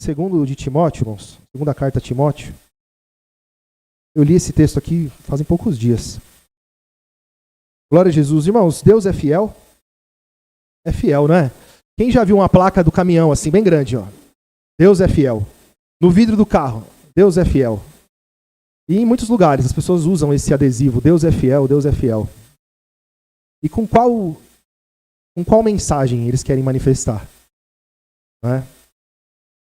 Segundo de Timóteo, irmãos, segunda carta a Timóteo. Eu li esse texto aqui fazem poucos dias. Glória a Jesus. Irmãos, Deus é fiel? É fiel, não é? Quem já viu uma placa do caminhão assim, bem grande, ó? Deus é fiel. No vidro do carro, Deus é fiel. E em muitos lugares as pessoas usam esse adesivo, Deus é fiel, Deus é fiel. E com qual mensagem eles querem manifestar? Não é?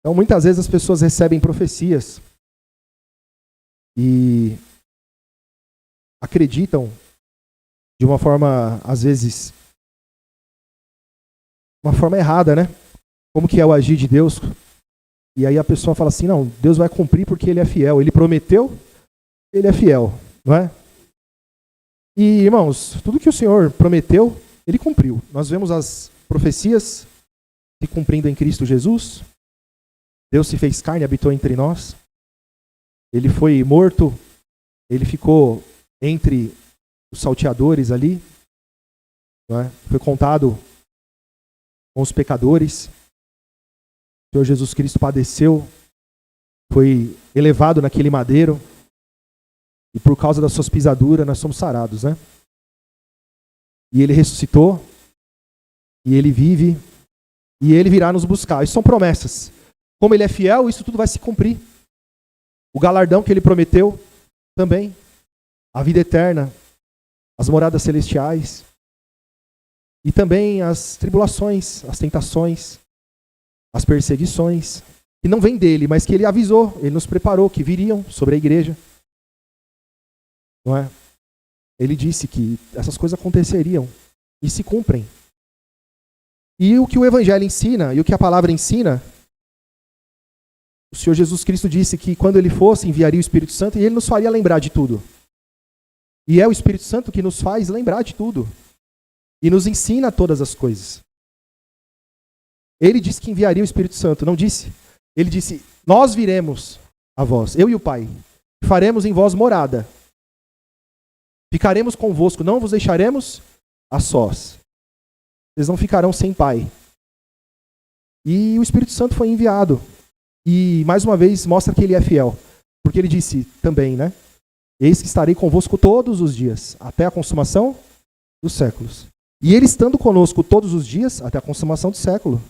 Então, muitas vezes as pessoas recebem profecias e acreditam de uma forma, às vezes, uma forma errada, né? Como que é o agir de Deus? E aí a pessoa fala assim, não, Deus vai cumprir porque Ele é fiel. Ele prometeu, Ele é fiel, não é? E, irmãos, tudo que o Senhor prometeu, Ele cumpriu. Nós vemos as profecias se cumprindo em Cristo Jesus. Deus se fez carne e habitou entre nós. Ele foi morto, Ele ficou entre os salteadores ali, não é? Foi contado com os pecadores. O Senhor Jesus Cristo padeceu, foi elevado naquele madeiro, e por causa das suas pisaduras nós somos sarados, né? E Ele ressuscitou, e Ele vive, e Ele virá nos buscar. Isso são promessas. Como Ele é fiel, isso tudo vai se cumprir. O galardão que Ele prometeu também. A vida eterna, as moradas celestiais, e também as tribulações, as tentações, as perseguições, que não vêm dele, mas que Ele avisou, Ele nos preparou, que viriam sobre a igreja. Não é? Ele disse que essas coisas aconteceriam e se cumprem. E o que o Evangelho ensina, e o que a palavra ensina, o Senhor Jesus Cristo disse que quando Ele fosse, enviaria o Espírito Santo e Ele nos faria lembrar de tudo. E é o Espírito Santo que nos faz lembrar de tudo. E nos ensina todas as coisas. Ele disse que enviaria o Espírito Santo, não disse? Ele disse, nós viremos a vós, eu e o Pai, faremos em vós morada. Ficaremos convosco, não vos deixaremos a sós. Vocês não ficarão sem Pai. E o Espírito Santo foi enviado. E, mais uma vez, mostra que Ele é fiel. Porque Ele disse também, né? Eis que estarei convosco todos os dias, até a consumação dos séculos. E Ele estando conosco todos os dias, até a consumação do século,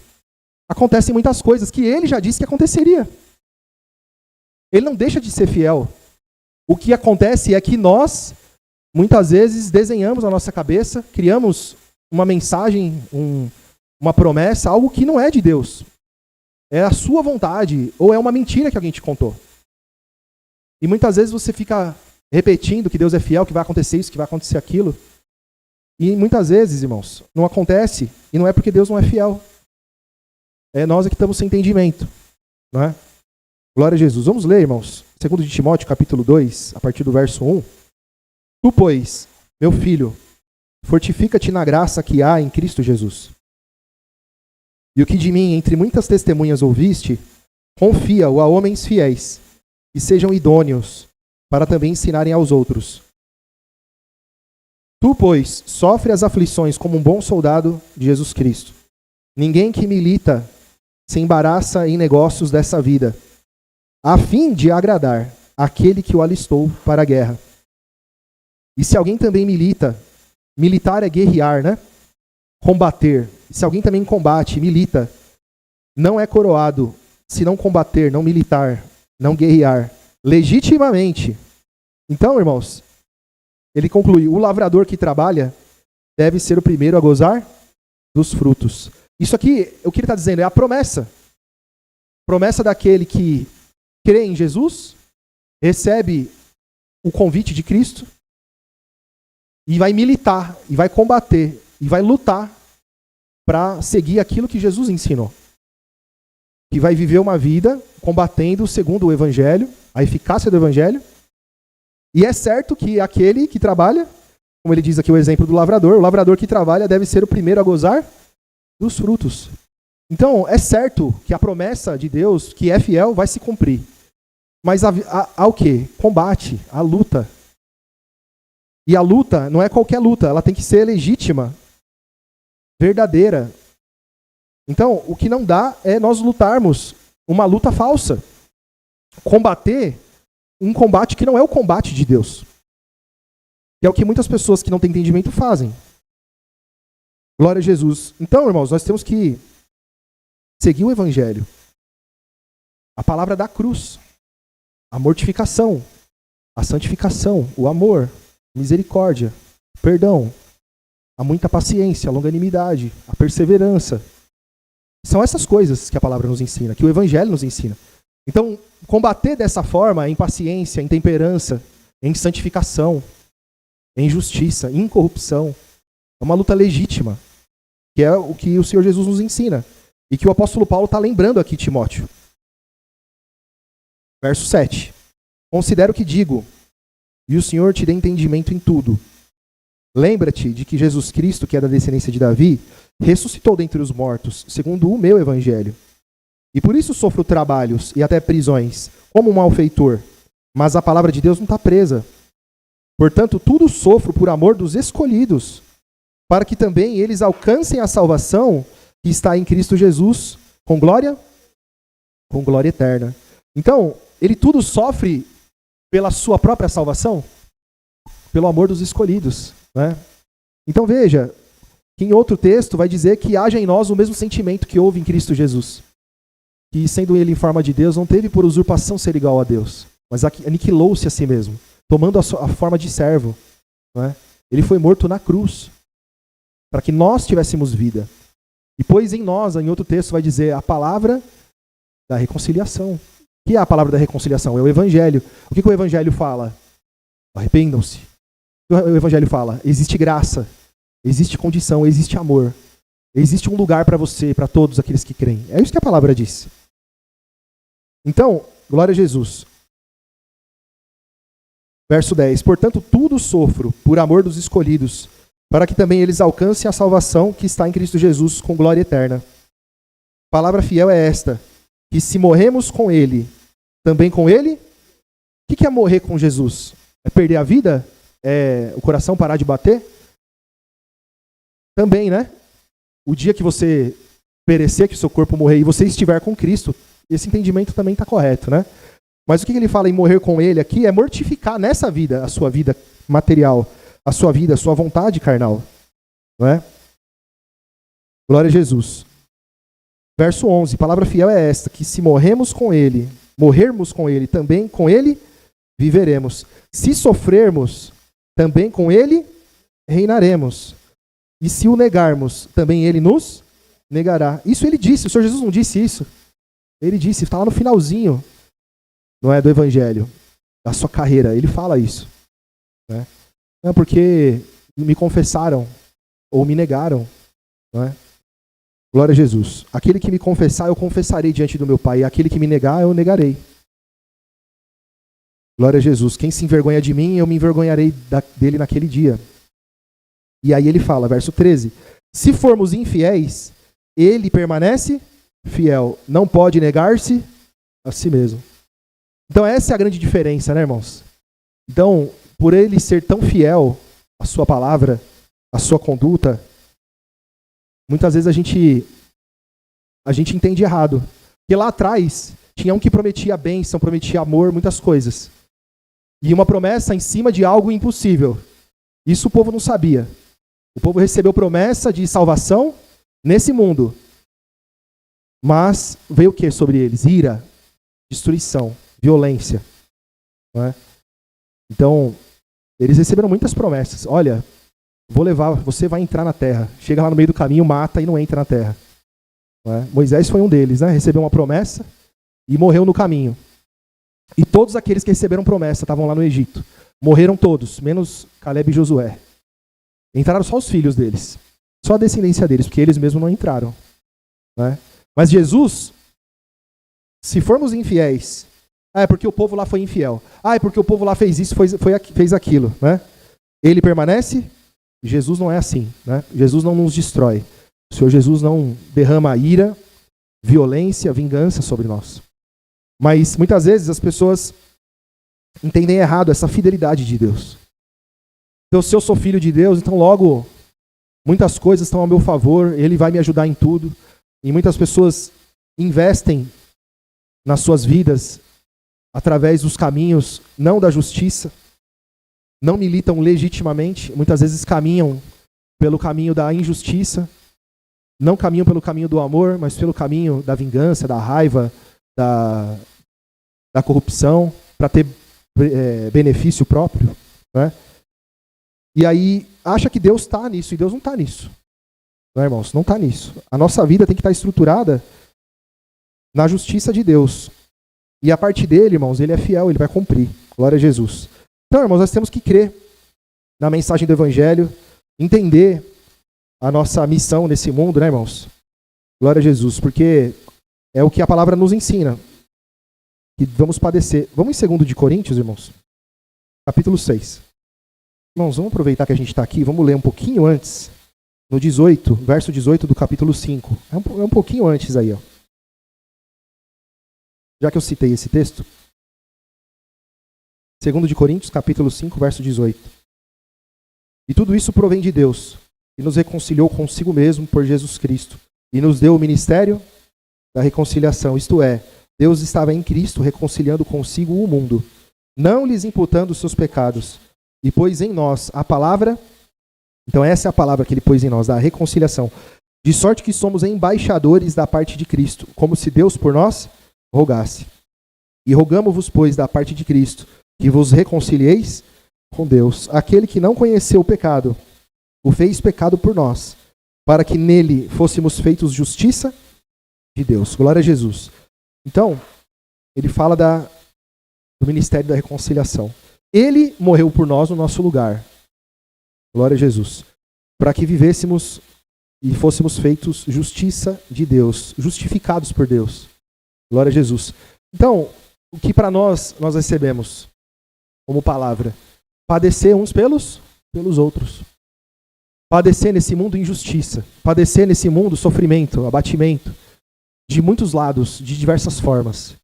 acontecem muitas coisas que Ele já disse que aconteceria. Ele não deixa de ser fiel. O que acontece é que nós, muitas vezes, desenhamos na nossa cabeça, criamos uma mensagem, uma promessa, algo que não é de Deus. É a sua vontade, ou é uma mentira que alguém te contou. E muitas vezes você fica repetindo que Deus é fiel, que vai acontecer isso, que vai acontecer aquilo. E muitas vezes, irmãos, não acontece, e não é porque Deus não é fiel. É nós que estamos sem entendimento. Não é? Glória a Jesus. Vamos ler, irmãos, 2 de Timóteo, capítulo 2, a partir do verso 1. Tu, pois, meu filho, fortifica-te na graça que há em Cristo Jesus. E o que de mim, entre muitas testemunhas ouviste, confia-o a homens fiéis, que sejam idôneos, para também ensinarem aos outros. Tu, pois, sofre as aflições como um bom soldado de Jesus Cristo. Ninguém que milita se embaraça em negócios dessa vida, a fim de agradar aquele que o alistou para a guerra. E se alguém também milita, militar é guerrear, né? Combater. E se alguém também combate, milita, não é coroado, se não combater, não militar, não guerrear, legitimamente. Então, irmãos, ele conclui, o lavrador que trabalha deve ser o primeiro a gozar dos frutos. Isso aqui, o que ele está dizendo, é a promessa. Promessa daquele que crê em Jesus, recebe o convite de Cristo, e vai militar, e vai combater, e vai lutar para seguir aquilo que Jesus ensinou. Que vai viver uma vida combatendo segundo o Evangelho, a eficácia do Evangelho. E é certo que aquele que trabalha, como ele diz aqui o exemplo do lavrador, o lavrador que trabalha deve ser o primeiro a gozar dos frutos. Então, é certo que a promessa de Deus, que é fiel, vai se cumprir. Mas há o quê? Combate, a luta. E a luta não é qualquer luta, ela tem que ser legítima, verdadeira. Então, o que não dá é nós lutarmos uma luta falsa. Combater um combate que não é o combate de Deus. Que é o que muitas pessoas que não têm entendimento fazem. Glória a Jesus. Então, irmãos, nós temos que seguir o Evangelho. A palavra da cruz. A mortificação. A santificação. O amor. A misericórdia. O perdão. A muita paciência. A longanimidade. A perseverança. São essas coisas que a palavra nos ensina. Que o Evangelho nos ensina. Então, combater dessa forma em paciência, em temperança, em santificação, em justiça, em incorrupção, é uma luta legítima, que é o que o Senhor Jesus nos ensina, e que o apóstolo Paulo está lembrando aqui, Timóteo. Verso 7. Considero o que digo, e o Senhor te dê entendimento em tudo. Lembra-te de que Jesus Cristo, que é da descendência de Davi, ressuscitou dentre os mortos, segundo o meu evangelho. E por isso sofro trabalhos e até prisões, como um malfeitor. Mas a palavra de Deus não está presa. Portanto, tudo sofro por amor dos escolhidos, para que também eles alcancem a salvação que está em Cristo Jesus, com glória eterna. Então, ele tudo sofre pela sua própria salvação, pelo amor dos escolhidos, né? Então veja, que em outro texto vai dizer que haja em nós o mesmo sentimento que houve em Cristo Jesus. Que sendo ele em forma de Deus, não teve por usurpação ser igual a Deus, mas aniquilou-se a si mesmo, tomando a forma de servo, né? Ele foi morto na cruz, para que nós tivéssemos vida. E pôs em nós, em outro texto vai dizer, a palavra da reconciliação. O que é a palavra da reconciliação? É o Evangelho. O que o Evangelho fala? Arrependam-se. O que o Evangelho fala? Existe graça, existe condição, existe amor. Existe um lugar para você, para todos aqueles que creem. É isso que a palavra diz. Então, glória a Jesus. Verso 10. Portanto, tudo sofro por amor dos escolhidos, para que também eles alcancem a salvação que está em Cristo Jesus com glória eterna. A palavra fiel é esta, que se morremos com Ele, também com Ele. O que é morrer com Jesus? É perder a vida? É o coração parar de bater? Também, né? O dia que você perecer, que o seu corpo morrer e você estiver com Cristo, esse entendimento também está correto, né? Mas o que ele fala em morrer com Ele aqui é mortificar nessa vida, a sua vida material, a sua vida, a sua vontade carnal, não é? Glória a Jesus. Verso 11, palavra fiel é esta, que se morrermos com Ele, também com Ele viveremos. Se sofrermos, também com Ele reinaremos. E se o negarmos, também Ele nos negará. Isso Ele disse, o Senhor Jesus não disse isso. Ele disse, está lá no finalzinho, não é, do Evangelho, da sua carreira. Ele fala isso, né? Não, porque me confessaram ou me negaram, não é? Glória a Jesus. Aquele que me confessar, eu confessarei diante do meu Pai. E aquele que me negar, eu negarei. Glória a Jesus. Quem se envergonha de mim, eu me envergonharei dele naquele dia. E aí ele fala, verso 13. Se formos infiéis, ele permanece fiel. Não pode negar-se a si mesmo. Então essa é a grande diferença, né, irmãos? Então, por ele ser tão fiel à sua palavra, à sua conduta, muitas vezes a gente entende errado. Porque lá atrás, tinha um que prometia bênção, prometia amor, muitas coisas. E uma promessa em cima de algo impossível. Isso o povo não sabia. O povo recebeu promessa de salvação nesse mundo. Mas veio o que sobre eles? Ira, destruição, violência. Não é? Então, eles receberam muitas promessas. Olha, vou levar, você vai entrar na terra. Chega lá no meio do caminho, mata e não entra na terra. Não é? Moisés foi um deles, né? Recebeu uma promessa e morreu no caminho. E todos aqueles que receberam promessa estavam lá no Egito. Morreram todos, menos Caleb e Josué. Entraram só os filhos deles. Só a descendência deles, porque eles mesmos não entraram. Não é? Mas Jesus, se formos infiéis, é porque o povo lá foi infiel. É porque o povo lá fez isso, fez aquilo. Né? Ele permanece? Jesus não é assim. Né? Jesus não nos destrói. O Senhor Jesus não derrama ira, violência, vingança sobre nós. Mas muitas vezes as pessoas entendem errado essa fidelidade de Deus. Então, se eu sou filho de Deus, então logo muitas coisas estão ao meu favor, Ele vai me ajudar em tudo. E muitas pessoas investem nas suas vidas através dos caminhos não da justiça, não militam legitimamente, muitas vezes caminham pelo caminho da injustiça, não caminham pelo caminho do amor, mas pelo caminho da vingança, da raiva, da corrupção, para ter benefício próprio, né? E aí acha que Deus está nisso, e Deus não está nisso. Não, irmãos, não está nisso. A nossa vida tem que estar estruturada na justiça de Deus. E a partir dele, irmãos, ele é fiel, ele vai cumprir. Glória a Jesus. Então, irmãos, nós temos que crer na mensagem do Evangelho, entender a nossa missão nesse mundo, né, irmãos? Glória a Jesus, porque é o que a palavra nos ensina. Que vamos padecer. Vamos em 2 de Coríntios, irmãos? Capítulo 6. Irmãos, vamos aproveitar que a gente está aqui, vamos ler um pouquinho antes, no 18, verso 18 do capítulo 5. É um pouquinho antes aí, ó. Já que eu citei esse texto. 2 de Coríntios, capítulo 5, verso 18. E tudo isso provém de Deus, que nos reconciliou consigo mesmo por Jesus Cristo, e nos deu o ministério da reconciliação, isto é, Deus estava em Cristo reconciliando consigo o mundo, não lhes imputando os seus pecados, e pôs em nós a palavra, então essa é a palavra que ele pôs em nós, da reconciliação, de sorte que somos embaixadores da parte de Cristo, como se Deus por nós rogasse. E rogamo-vos, pois, da parte de Cristo, que vos reconcilieis com Deus. Aquele que não conheceu o pecado, o fez pecado por nós, para que nele fôssemos feitos justiça de Deus. Glória a Jesus. Então, ele fala do ministério da reconciliação. Ele morreu por nós no nosso lugar. Glória a Jesus. Para que vivêssemos e fôssemos feitos justiça de Deus, justificados por Deus. Glória a Jesus. Então, o que para nós recebemos como palavra? Padecer uns pelos outros. Padecer nesse mundo injustiça. Padecer nesse mundo sofrimento, abatimento. De muitos lados, de diversas formas.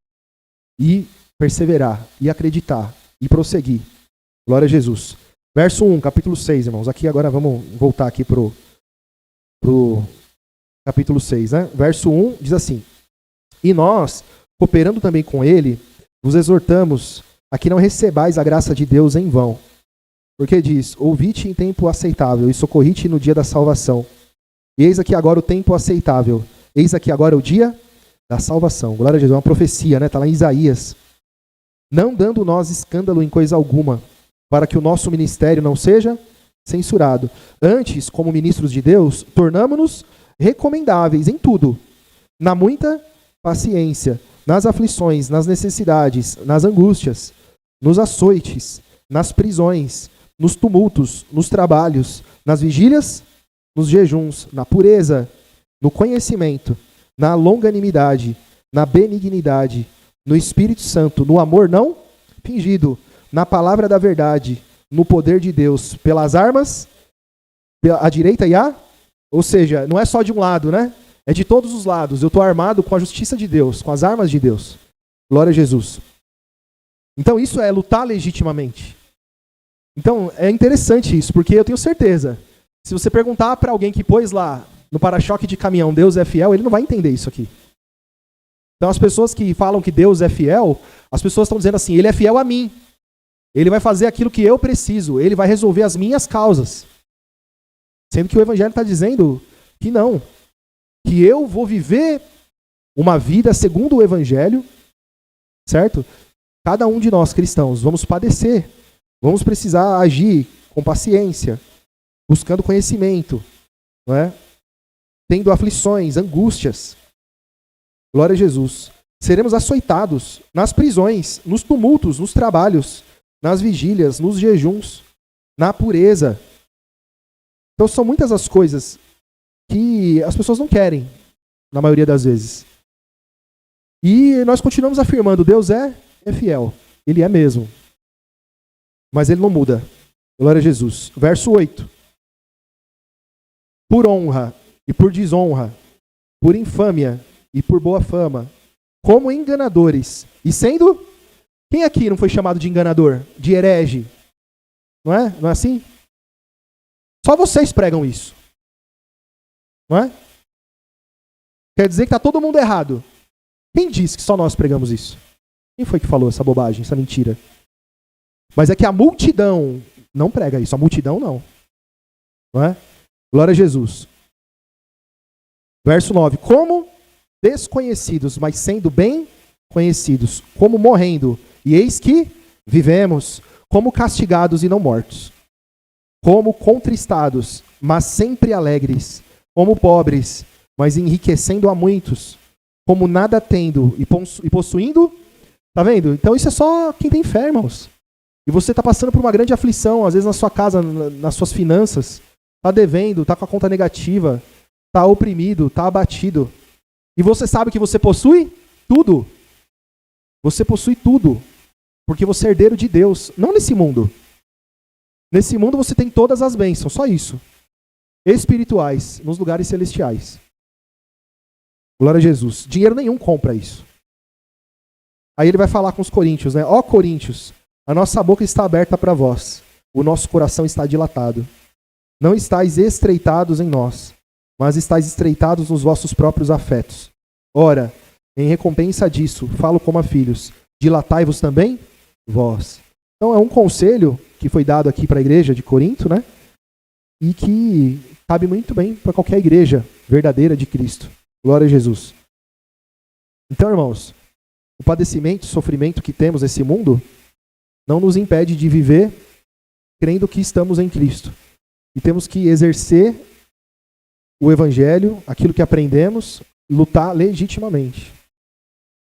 E perseverar, e acreditar, e prosseguir. Glória a Jesus. Verso 1, capítulo 6, irmãos. Aqui agora vamos voltar aqui pro capítulo 6, né? Verso 1 diz assim: E nós, cooperando também com ele, vos exortamos a que não recebais a graça de Deus em vão. Porque diz, ouvi-te em tempo aceitável e socorri-te no dia da salvação. E eis aqui agora o tempo aceitável. Eis aqui agora o dia da salvação. Glória a Jesus, é uma profecia, né? Está lá em Isaías. Não dando nós escândalo em coisa alguma, para que o nosso ministério não seja censurado. Antes, como ministros de Deus, tornamo-nos recomendáveis em tudo, na muita paciência, nas aflições, nas necessidades, nas angústias, nos açoites, nas prisões, nos tumultos, nos trabalhos, nas vigílias, nos jejuns, na pureza, no conhecimento, na longanimidade, na benignidade, no Espírito Santo, no amor não fingido, na palavra da verdade, no poder de Deus, pelas armas, a direita e a... Ou seja, não é só de um lado, né? É de todos os lados. Eu estou armado com a justiça de Deus, com as armas de Deus. Glória a Jesus. Então isso é lutar legitimamente. Então é interessante isso, porque eu tenho certeza, se você perguntar para alguém que pôs lá no para-choque de caminhão, Deus é fiel, ele não vai entender isso aqui. Então as pessoas que falam que Deus é fiel, as pessoas estão dizendo assim, ele é fiel a mim. Ele vai fazer aquilo que eu preciso, ele vai resolver as minhas causas. Sendo que o Evangelho está dizendo que não. Que eu vou viver uma vida segundo o Evangelho, certo? Cada um de nós cristãos vamos padecer, vamos precisar agir com paciência, buscando conhecimento, não é? Tendo aflições, angústias. Glória a Jesus. Seremos açoitados nas prisões, nos tumultos, nos trabalhos, nas vigílias, nos jejuns, na pureza. Então são muitas as coisas que as pessoas não querem, na maioria das vezes. E nós continuamos afirmando, Deus é fiel. Ele é mesmo. Mas ele não muda. Glória a Jesus. Verso 8. Por honra e por desonra, por infâmia e por boa fama, como enganadores. E sendo... Quem aqui não foi chamado de enganador? De herege? Não é? Não é assim? Só vocês pregam isso. Não é? Quer dizer que está todo mundo errado. Quem disse que só nós pregamos isso? Quem foi que falou essa bobagem, essa mentira? Mas é que a multidão não prega isso. A multidão não. Não é? Glória a Jesus. Verso 9. Como desconhecidos, mas sendo bem conhecidos. Como morrendo. E eis que vivemos. Como castigados e não mortos. Como contristados, mas sempre alegres. Como pobres, mas enriquecendo a muitos. Como nada tendo e possuindo. Tá vendo? Então isso é só quem tem fé, irmãos. E você está passando por uma grande aflição, às vezes na sua casa, nas suas finanças. Está devendo, está com a conta negativa. Está oprimido, está abatido. E você sabe que você possui tudo. Você possui tudo. Porque você é herdeiro de Deus. Não nesse mundo. Nesse mundo você tem todas as bênçãos, só isso. Espirituais, nos lugares celestiais. Glória a Jesus. Dinheiro nenhum compra isso. Aí ele vai falar com os coríntios, né? Ó coríntios, a nossa boca está aberta para vós. O nosso coração está dilatado. Não estáis estreitados em nós, mas estáis estreitados nos vossos próprios afetos. Ora, em recompensa disso, falo como a filhos, dilatai-vos também vós. Então é um conselho que foi dado aqui para a igreja de Corinto, né? E que cabe muito bem para qualquer igreja verdadeira de Cristo. Glória a Jesus. Então, irmãos, o padecimento, o sofrimento que temos nesse mundo não nos impede de viver crendo que estamos em Cristo. E temos que exercer o evangelho, aquilo que aprendemos, lutar legitimamente.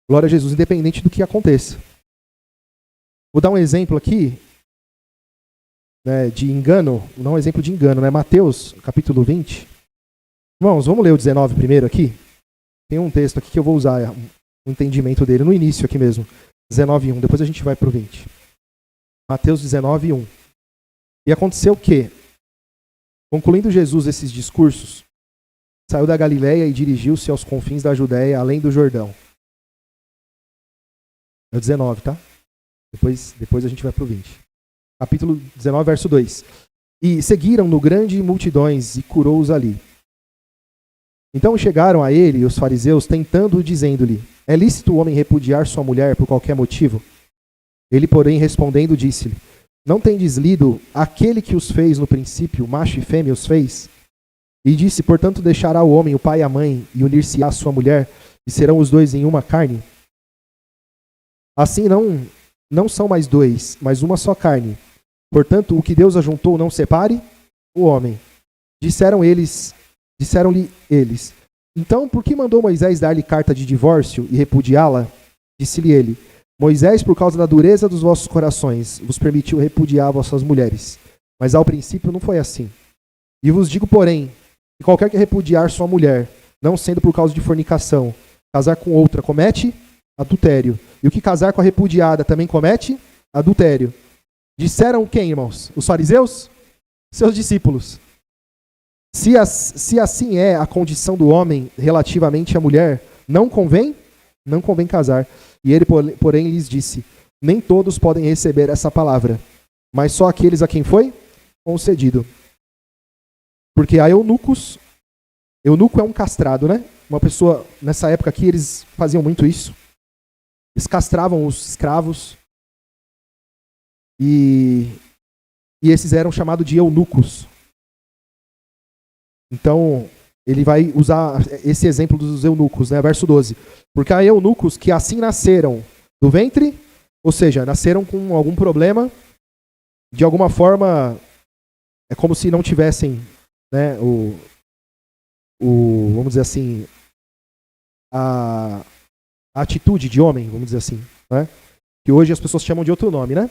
Glória a Jesus, independente do que aconteça. Vou dar um exemplo aqui, né, de engano, vou dar um exemplo de engano, né? Mateus, capítulo 20. Irmãos, vamos ler o 19 primeiro aqui? Tem um texto aqui que eu vou usar o entendimento dele no início aqui mesmo. 19:1, depois a gente vai para o 20. Mateus 19:1. E aconteceu o quê? Concluindo Jesus esses discursos, saiu da Galileia e dirigiu-se aos confins da Judéia, além do Jordão. É o 19, tá? Depois a gente vai para o 20. Capítulo 19, verso 2. E seguiram-no grande multidões e curou-os ali. Então chegaram a ele os fariseus, tentando-o, dizendo-lhe: é lícito o homem repudiar sua mulher por qualquer motivo? Ele, porém, respondendo, disse-lhe: não tendes lido aquele que os fez no princípio, macho e fêmea os fez? E disse: portanto deixará o homem o pai e a mãe, e unir-se-á à sua mulher, e serão os dois em uma carne? Assim não são mais dois, mas uma só carne. Portanto, o que Deus ajuntou não separe o homem. Disseram-lhe eles: então, por que mandou Moisés dar-lhe carta de divórcio e repudiá-la? Disse-lhe ele: Moisés, por causa da dureza dos vossos corações, vos permitiu repudiar vossas mulheres. Mas ao princípio não foi assim. E vos digo, porém, que qualquer que repudiar sua mulher, não sendo por causa de fornicação, casar com outra, comete adultério. E o que casar com a repudiada também comete adultério. Disseram quem, irmãos? Os fariseus? Seus discípulos. Se assim é a condição do homem relativamente à mulher, não convém casar. E ele, porém, lhes disse: nem todos podem receber essa palavra, mas só aqueles a quem foi concedido. Porque há eunucos. Eunuco é um castrado, né? Uma pessoa, nessa época aqui, eles faziam muito isso. Eles castravam os escravos. E esses eram chamados de eunucos. Então, ele vai usar esse exemplo dos eunucos, né? Verso 12. Porque há eunucos que assim nasceram do ventre, ou seja, nasceram com algum problema, de alguma forma, é como se não tivessem, né, vamos dizer assim, a atitude de homem, vamos dizer assim, né? Que hoje as pessoas chamam de outro nome, né?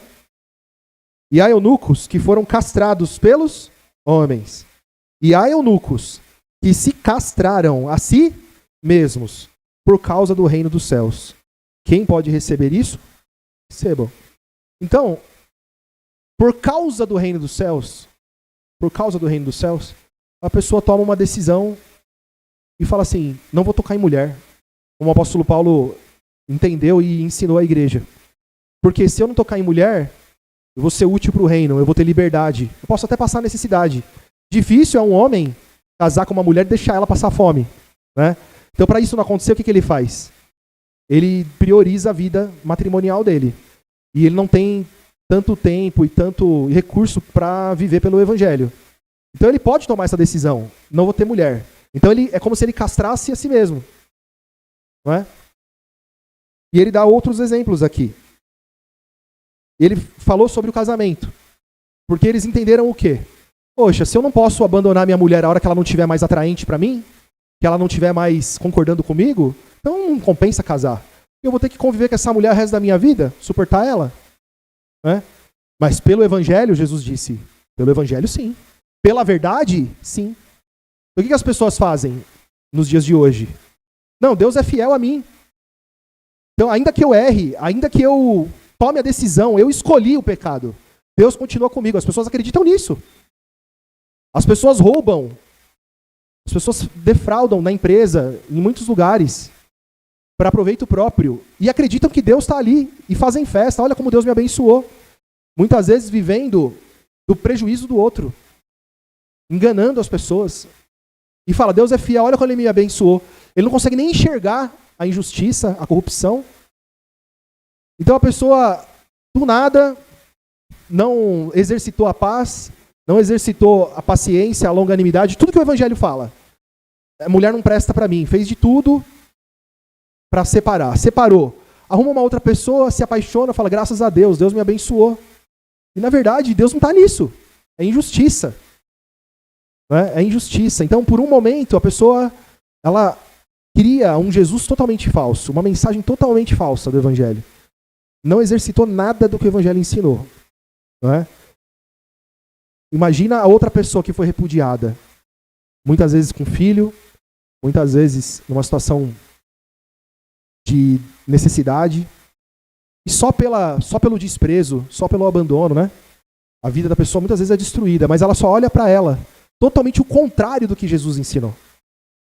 E há eunucos que foram castrados pelos homens. E há eunucos que se castraram a si mesmos por causa do reino dos céus. Quem pode receber isso? Recebam. Então, por causa do reino dos céus, a pessoa toma uma decisão e fala assim: não vou tocar em mulher. Como o apóstolo Paulo entendeu e ensinou à igreja. Porque se eu não tocar em mulher, eu vou ser útil para o reino, eu vou ter liberdade. Eu posso até passar necessidade. Difícil é um homem casar com uma mulher e deixar ela passar fome, né? Então, para isso não acontecer, o que ele faz? ele prioriza a vida matrimonial dele. E ele não tem tanto tempo e tanto recurso para viver pelo evangelho. Então ele pode tomar essa decisão, não vou ter mulher. Então é como se ele castrasse a si mesmo. Não é? E ele dá outros exemplos aqui. Ele falou sobre o casamento. Porque eles entenderam o quê? Poxa, se eu não posso abandonar minha mulher a hora que ela não estiver mais atraente para mim, que ela não estiver mais concordando comigo, então não compensa casar. Eu vou ter que conviver com essa mulher o resto da minha vida, suportar ela. Né? Mas pelo evangelho, Jesus disse, pelo evangelho sim. Pela verdade, sim. Então, o que as pessoas fazem nos dias de hoje? Não, Deus é fiel a mim. Então, ainda que eu erre, ainda que eu tome a decisão, eu escolhi o pecado, Deus continua comigo. As pessoas acreditam nisso. As pessoas roubam. As pessoas defraudam na empresa, em muitos lugares, para proveito próprio. E acreditam que Deus está ali e fazem festa. Olha como Deus me abençoou. Muitas vezes vivendo do prejuízo do outro. Enganando as pessoas. E fala, Deus é fiel, olha como ele me abençoou. Ele não consegue nem enxergar a injustiça, a corrupção. Então a pessoa, do nada, não exercitou a paz, não exercitou a paciência, a longanimidade, tudo que o evangelho fala. A mulher não presta para mim, fez de tudo para separar. Separou. Arruma uma outra pessoa, se apaixona, fala, graças a Deus, Deus me abençoou. E na verdade, Deus não está nisso. É injustiça. É injustiça. Então, por um momento, a pessoa, ela cria um Jesus totalmente falso, uma mensagem totalmente falsa do evangelho. Não exercitou nada do que o evangelho ensinou. Não é? Imagina a outra pessoa que foi repudiada. Muitas vezes com filho, muitas vezes numa situação de necessidade. E só pelo desprezo, só pelo abandono, né? A vida da pessoa muitas vezes é destruída, mas ela só olha para ela. Totalmente o contrário do que Jesus ensinou.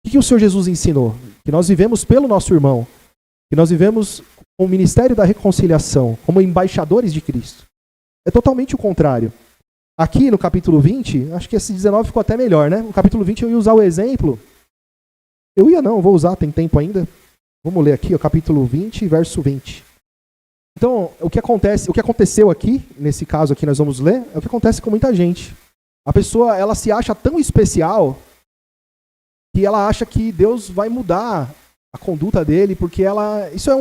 O que o Senhor Jesus ensinou? Que nós vivemos pelo nosso irmão. Que nós vivemos com o ministério da reconciliação, como embaixadores de Cristo. É totalmente o contrário. Aqui no capítulo 20, acho que esse 19 ficou até melhor, né? No capítulo 20 eu ia usar o exemplo. Vou usar, tem tempo ainda. Vamos ler aqui, o capítulo 20, verso 20. Então, o que aconteceu aqui, nesse caso aqui nós vamos ler, é o que acontece com muita gente. A pessoa, ela se acha tão especial que ela acha que Deus vai mudar a conduta dele, porque isso é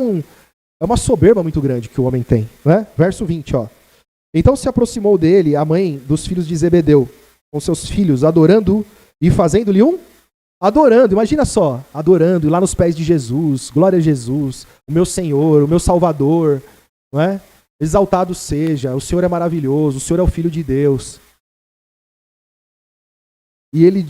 uma soberba muito grande que o homem tem. Né? Verso 20, ó. Então se aproximou dele a mãe dos filhos de Zebedeu, com seus filhos, adorando e fazendo-lhe adorando, imagina só, adorando, e lá nos pés de Jesus, glória a Jesus, o meu Senhor, o meu Salvador, não é? Exaltado seja, o Senhor é maravilhoso, o Senhor é o Filho de Deus. E ele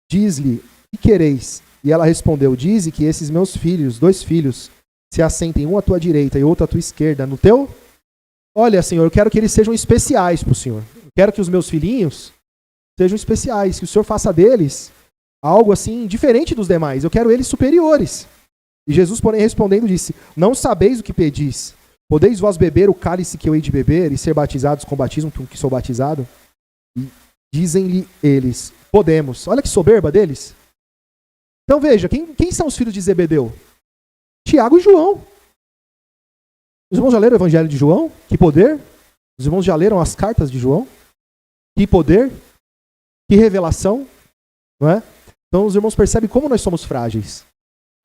diz-lhe, que quereis? E ela respondeu, dize que esses meus filhos, 2 filhos, se assentem um à tua direita e outro à tua esquerda, no teu? Olha, Senhor, eu quero que eles sejam especiais para o Senhor. Eu quero que os meus filhinhos sejam especiais, que o Senhor faça deles algo assim diferente dos demais. Eu quero eles superiores. E Jesus, porém, respondendo, disse, não sabeis o que pedis. Podeis vós beber o cálice que eu hei de beber e ser batizados com o batismo com que sou batizado? E dizem-lhe eles, podemos. Olha que soberba deles. Então veja, quem são os filhos de Zebedeu? Tiago e João. Os irmãos já leram o Evangelho de João? Que poder? Os irmãos já leram as cartas de João? Que poder? Que revelação? Não é? Então os irmãos percebem como nós somos frágeis.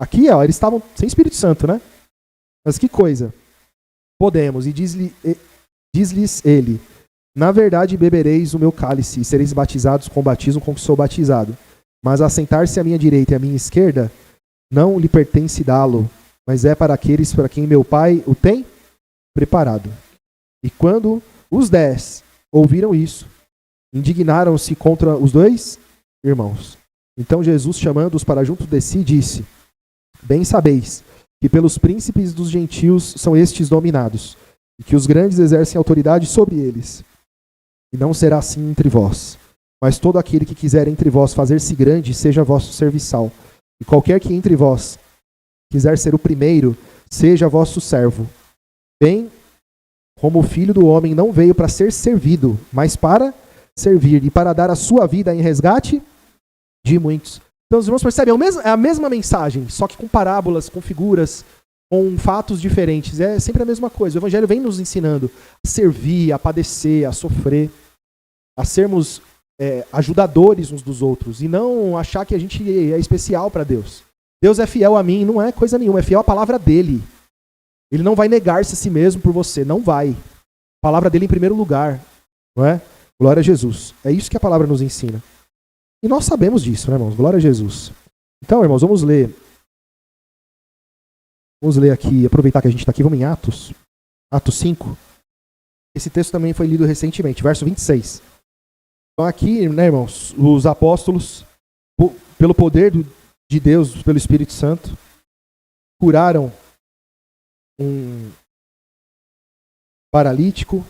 Aqui, ó, eles estavam sem Espírito Santo, né? Mas que coisa. Podemos. E diz-lhes ele, na verdade bebereis o meu cálice e sereis batizados com o batismo com que sou batizado. Mas assentar-se à minha direita e à minha esquerda não lhe pertence dá-lo, mas é para aqueles para quem meu Pai o tem preparado. E quando os 10 ouviram isso, indignaram-se contra os 2 irmãos. Então Jesus, chamando-os para junto de si, disse, bem sabeis que pelos príncipes dos gentios são estes dominados, e que os grandes exercem autoridade sobre eles. E não será assim entre vós. Mas todo aquele que quiser entre vós fazer-se grande, seja vosso serviçal. E qualquer que entre vós quiser ser o primeiro, seja vosso servo. Bem, como o Filho do Homem não veio para ser servido, mas para servir e para dar a sua vida em resgate de muitos. Então os irmãos percebem, é a mesma mensagem, só que com parábolas, com figuras, com fatos diferentes. É sempre a mesma coisa. O Evangelho vem nos ensinando a servir, a padecer, a sofrer, a sermos ajudadores uns dos outros e não achar que a gente é especial para Deus. Deus é fiel a mim, não é coisa nenhuma, é fiel à palavra dele. Ele não vai negar-se a si mesmo por você, não vai. A palavra dele em primeiro lugar, não é? Glória a Jesus. É isso que a palavra nos ensina. E nós sabemos disso, né, irmãos? Glória a Jesus. Então, irmãos, vamos ler. Vamos ler aqui, aproveitar que a gente está aqui, vamos em Atos. Atos 5. Esse texto também foi lido recentemente, verso 26. Então aqui, né, irmãos, os apóstolos, pelo poder de Deus, pelo Espírito Santo, curaram um paralítico,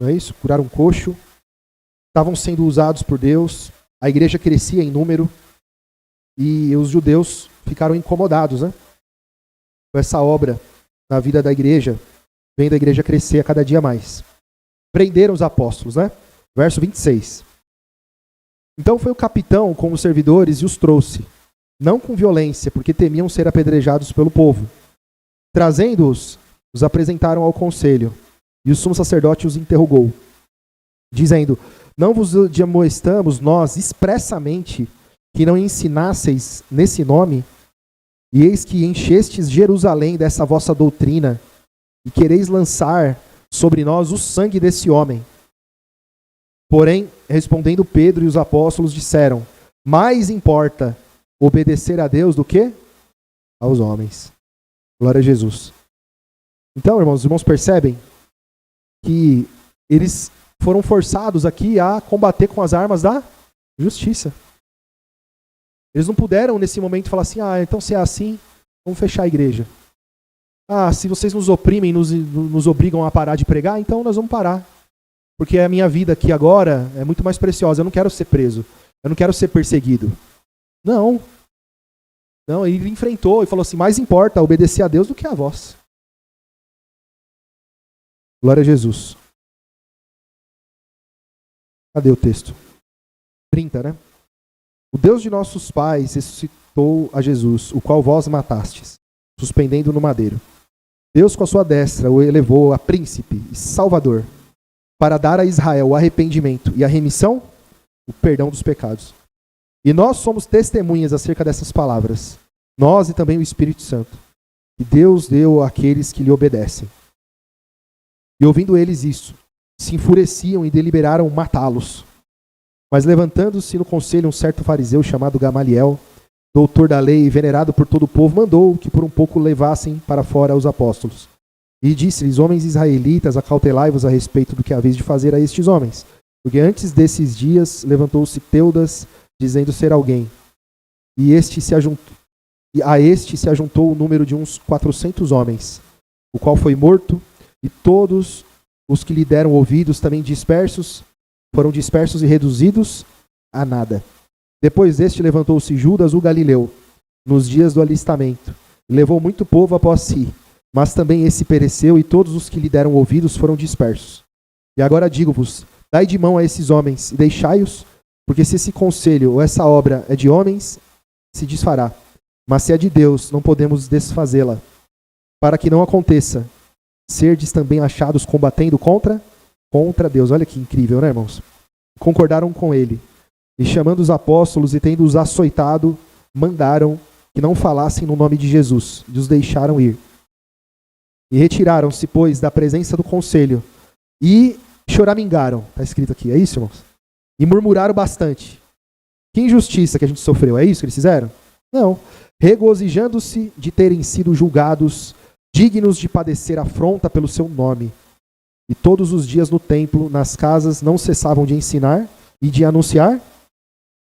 não é isso? Curaram um coxo, estavam sendo usados por Deus, a igreja crescia em número e os judeus ficaram incomodados, né? Com essa obra na vida da igreja, vendo a igreja crescer a cada dia mais. Prenderam os apóstolos, né? Verso 26. Então foi o capitão com os servidores e os trouxe, não com violência, porque temiam ser apedrejados pelo povo. Trazendo-os, os apresentaram ao conselho, e o sumo sacerdote os interrogou, dizendo: não vos admoestamos nós expressamente que não ensinasseis nesse nome, e eis que enchestes Jerusalém dessa vossa doutrina, e quereis lançar sobre nós o sangue desse homem. Porém, respondendo Pedro e os apóstolos disseram: mais importa obedecer a Deus do que aos homens. Glória a Jesus. Então, irmãos, os irmãos percebem que eles foram forçados aqui a combater com as armas da justiça. Eles não puderam, nesse momento, falar assim: então se é assim, vamos fechar a igreja. Se vocês nos oprimem, nos obrigam a parar de pregar, então nós vamos parar. Porque a minha vida aqui agora é muito mais preciosa. Eu não quero ser preso. Eu não quero ser perseguido. Não, ele enfrentou e falou assim: mais importa obedecer a Deus do que a vós. Glória a Jesus. Cadê o texto? 30, né? O Deus de nossos pais ressuscitou a Jesus, o qual vós matastes, suspendendo no madeiro. Deus com a sua destra o elevou a príncipe e salvador, para dar a Israel o arrependimento e a remissão, o perdão dos pecados. E nós somos testemunhas acerca dessas palavras, nós e também o Espírito Santo, que Deus deu àqueles que lhe obedecem. E ouvindo eles isso, se enfureciam e deliberaram matá-los. Mas levantando-se no conselho um certo fariseu chamado Gamaliel, doutor da lei e venerado por todo o povo, mandou que por um pouco levassem para fora os apóstolos. E disse-lhes: homens israelitas, acautelai-vos a respeito do que haveis de fazer a estes homens. Porque antes desses dias levantou-se Teudas, dizendo ser alguém. E a este se ajuntou o número de uns 400 homens, o qual foi morto, e todos os que lhe deram ouvidos também foram dispersos e reduzidos a nada. Depois deste levantou-se Judas o Galileu, nos dias do alistamento, e levou muito povo após si. Mas também esse pereceu, e todos os que lhe deram ouvidos foram dispersos. E agora digo-vos: dai de mão a esses homens, e deixai-os, porque se esse conselho ou essa obra é de homens, se desfará. Mas se é de Deus, não podemos desfazê-la. Para que não aconteça, serdes também achados combatendo contra Deus. Olha que incrível, né, irmãos? Concordaram com ele. E chamando os apóstolos e tendo-os açoitado, mandaram que não falassem no nome de Jesus, e os deixaram ir. E retiraram-se, pois, da presença do conselho, e choramingaram. Está escrito aqui, é isso, irmãos? E murmuraram bastante. Que injustiça que a gente sofreu, é isso que eles fizeram? Não. Regozijando-se de terem sido julgados dignos de padecer afronta pelo seu nome. E todos os dias no templo, nas casas, não cessavam de ensinar e de anunciar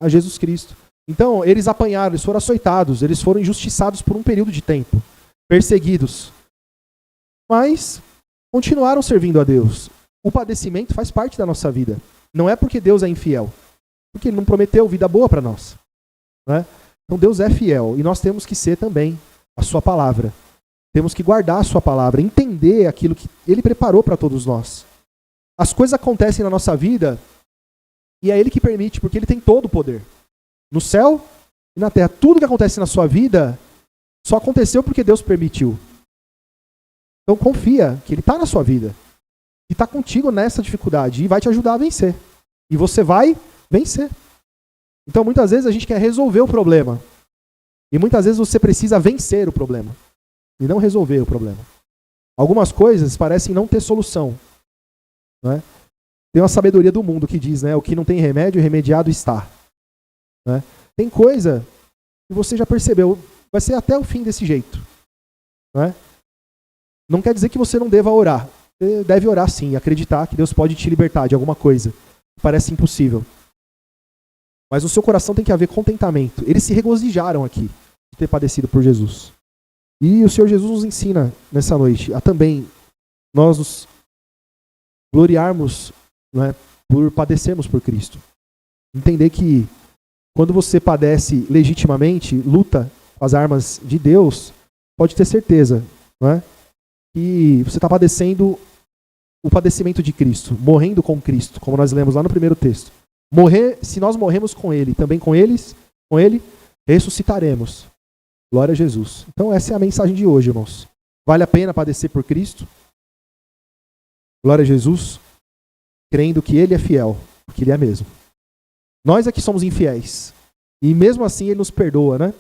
a Jesus Cristo. Então, eles apanharam, eles foram açoitados, eles foram injustiçados por um período de tempo, perseguidos. Mas continuaram servindo a Deus. O padecimento faz parte da nossa vida. Não é porque Deus é infiel, porque Ele não prometeu vida boa para nós, né? Então Deus é fiel e nós temos que ser também a sua palavra. Temos que guardar a sua palavra, entender aquilo que Ele preparou para todos nós. As coisas acontecem na nossa vida e é Ele que permite, porque Ele tem todo o poder. No céu e na terra. Tudo que acontece na sua vida só aconteceu porque Deus permitiu. Então confia que Ele está na sua vida. E está contigo nessa dificuldade. E vai te ajudar a vencer. E você vai vencer. Então muitas vezes a gente quer resolver o problema. E muitas vezes você precisa vencer o problema. E não resolver o problema. Algumas coisas parecem não ter solução. Né? Tem uma sabedoria do mundo que diz, né, o que não tem remédio, remediado está. Né? Tem coisa que você já percebeu, vai ser até o fim desse jeito. Né? Não quer dizer que você não deva orar. Você deve orar sim, acreditar que Deus pode te libertar de alguma coisa que parece impossível. Mas no seu coração tem que haver contentamento. Eles se regozijaram aqui de ter padecido por Jesus. E o Senhor Jesus nos ensina nessa noite a também nós nos gloriarmos, né, por padecermos por Cristo. Entender que quando você padece legitimamente, luta com as armas de Deus, pode ter certeza, né, que você está padecendo o padecimento de Cristo, morrendo com Cristo, como nós lemos lá no primeiro texto. Se nós morremos com Ele, também com Ele, ressuscitaremos. Glória a Jesus. Então essa é a mensagem de hoje, irmãos. Vale a pena padecer por Cristo? Glória a Jesus. Crendo que Ele é fiel, porque Ele é mesmo. Nós é que somos infiéis. E mesmo assim Ele nos perdoa, né?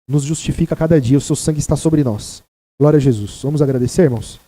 Nos justifica a cada dia. O seu sangue está sobre nós. Glória a Jesus. Vamos agradecer, irmãos?